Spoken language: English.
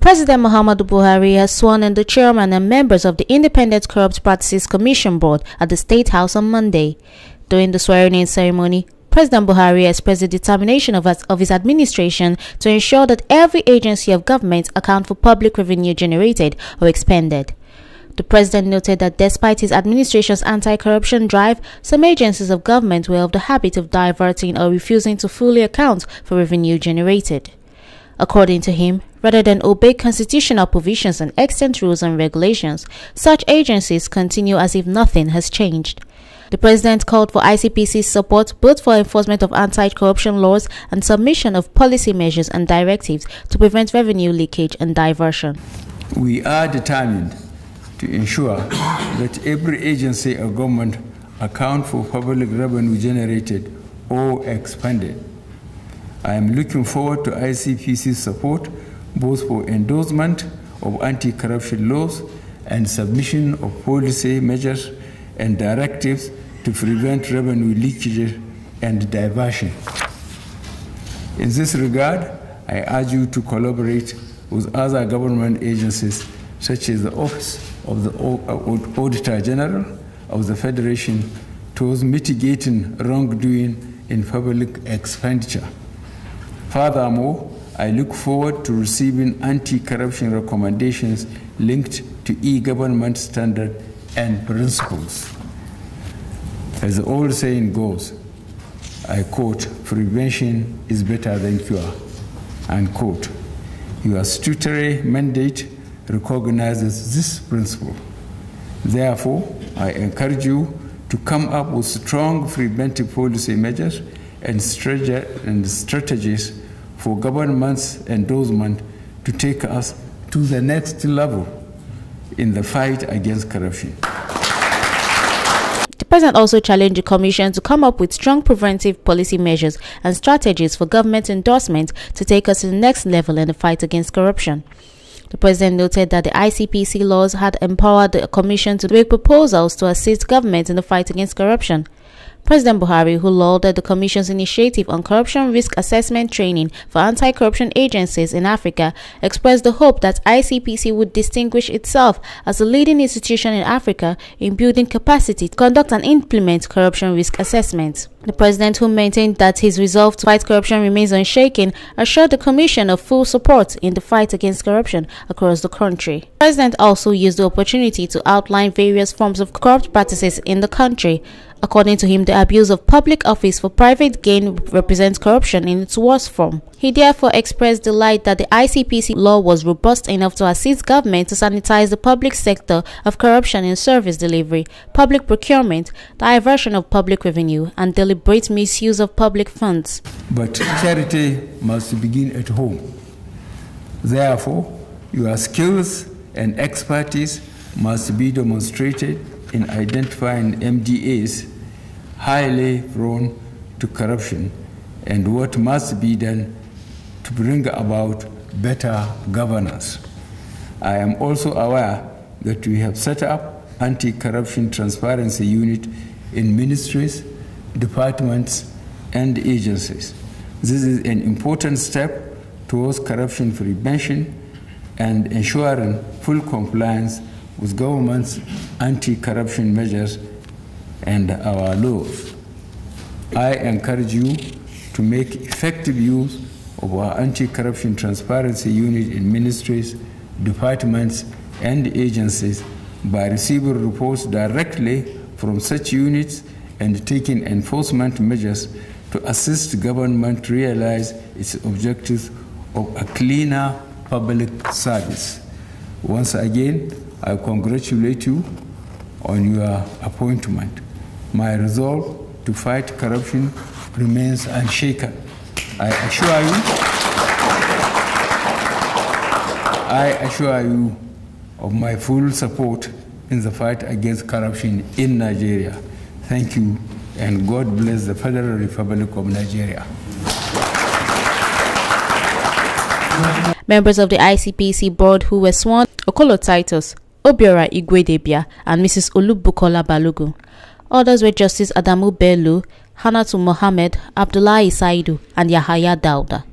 President Muhammadu Buhari has sworn in the chairman and members of the Independent Corrupt Practices Commission Board at the State House on Monday. During the swearing-in ceremony, President Buhari expressed the determination of his administration to ensure that every agency of government account for public revenue generated or expended. The president noted that despite his administration's anti-corruption drive, some agencies of government were of the habit of diverting or refusing to fully account for revenue generated. According to him, rather than obey constitutional provisions and extant rules and regulations, such agencies continue as if nothing has changed. The president called for Icpc's support both for enforcement of anti-corruption laws and submission of policy measures and directives to prevent revenue leakage and diversion. We are determined to ensure that every agency of government account for public revenue generated or expended. I am looking forward to Icpc's support both for endorsement of anti-corruption laws and submission of policy measures and directives to prevent revenue leakage and diversion. In this regard, I urge you to collaborate with other government agencies such as the Office of the Auditor General of the Federation towards mitigating wrongdoing in public expenditure. Furthermore, I look forward to receiving anti-corruption recommendations linked to e-government standards and principles. As the old saying goes, I quote, "Prevention is better than cure," unquote. Your statutory mandate recognizes this principle. Therefore, I encourage you to come up with strong preventive policy measures and strategies for government's endorsement to take us to the next level in the fight against corruption. The president also challenged the commission to come up with strong preventive policy measures and strategies for government endorsement to take us to the next level in the fight against corruption. The president noted that the Icpc laws had empowered the commission to make proposals to assist government in the fight against corruption. President Buhari, who lauded the Commission's initiative on corruption risk assessment training for anti-corruption agencies in Africa, expressed the hope that Icpc would distinguish itself as a leading institution in Africa in building capacity to conduct and implement corruption risk assessments. The president, who maintained that his resolve to fight corruption remains unshaken, assured the Commission of full support in the fight against corruption across the country. The president also used the opportunity to outline various forms of corrupt practices in the country. According to him, the abuse of public office for private gain represents corruption in its worst form. He therefore expressed delight that the Icpc law was robust enough to assist government to sanitize the public sector of corruption in service delivery, public procurement, diversion of public revenue, and deliberate misuse of public funds. But charity must begin at home. Therefore, your skills and expertise must be demonstrated in identifying MDAs highly prone to corruption and what must be done to bring about better governance. I am also aware that we have set up anti-corruption transparency unit in ministries, departments, and agencies. This is an important step towards corruption prevention and ensuring full compliance with government's anti-corruption measures and our laws. I encourage you to make effective use of our anti-corruption transparency unit in ministries, departments, and agencies by receiving reports directly from such units and taking enforcement measures to assist government to realize its objectives of a cleaner public service. Once again, I congratulate you on your appointment. My resolve to fight corruption remains unshaken. I assure you of my full support in the fight against corruption in Nigeria. Thank you, and God bless the Federal Republic of Nigeria. Members of the Icpc board who were sworn: Okolo Titus, Obiora Igwedebia, and Mrs. Olubukola Balogun. Others were Justice Adamu Bello, Hanatu Mohammed, Abdullahi Saidu, and Yahaya Dauda.